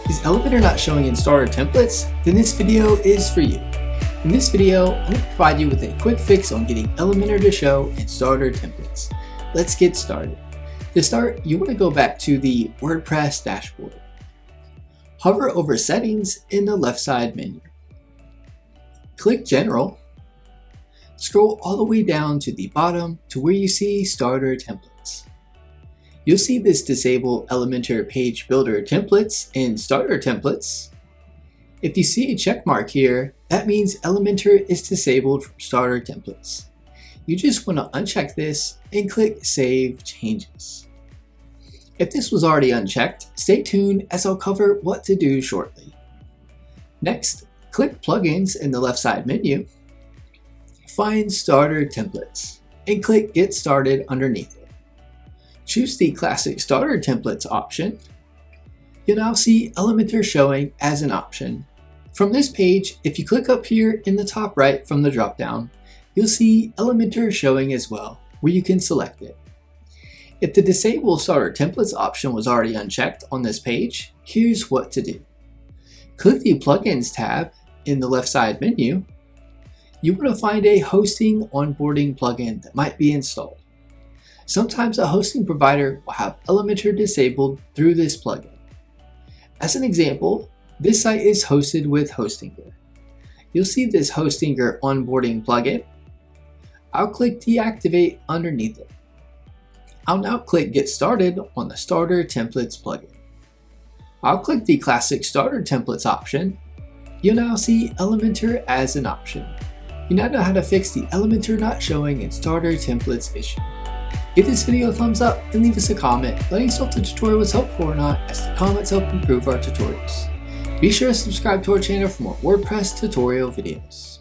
Is Elementor not showing in starter templates? Then this video is for you. In this video, I'm going to provide you with a quick fix on getting Elementor to show in starter templates. Let's get started. To start, you want to go back to the WordPress dashboard. Hover over Settings in the left side menu. Click General. Scroll all the way down to the bottom to where you see Starter Templates. You'll see this disable Elementor Page Builder Templates in Starter Templates. If you see a check mark here, that means Elementor is disabled from Starter Templates. You just want to uncheck this and click Save Changes. If this was already unchecked, stay tuned as I'll cover what to do shortly. Next, click Plugins in the left side menu. Find Starter Templates and click Get Started underneath it. Choose the Classic Starter Templates option. You'll now see Elementor showing as an option. From this page, if you click up here in the top right from the dropdown, you'll see Elementor showing as well, where you can select it. If the Disable Starter Templates option was already unchecked on this page, here's what to do. Click the Plugins tab in the left side menu. You want to find a hosting onboarding plugin that might be installed. Sometimes a hosting provider will have Elementor disabled through this plugin. As an example, this site is hosted with Hostinger. You'll see this Hostinger onboarding plugin. I'll click Deactivate underneath it. I'll now click Get Started on the Starter Templates plugin. I'll click the Classic Starter Templates option. You'll now see Elementor as an option. You now know how to fix the Elementor not showing in Starter Templates issue. Give this video a thumbs up and leave us a comment letting us know if the tutorial was helpful or not, as the comments help improve our tutorials. Be sure to subscribe to our channel for more WordPress tutorial videos.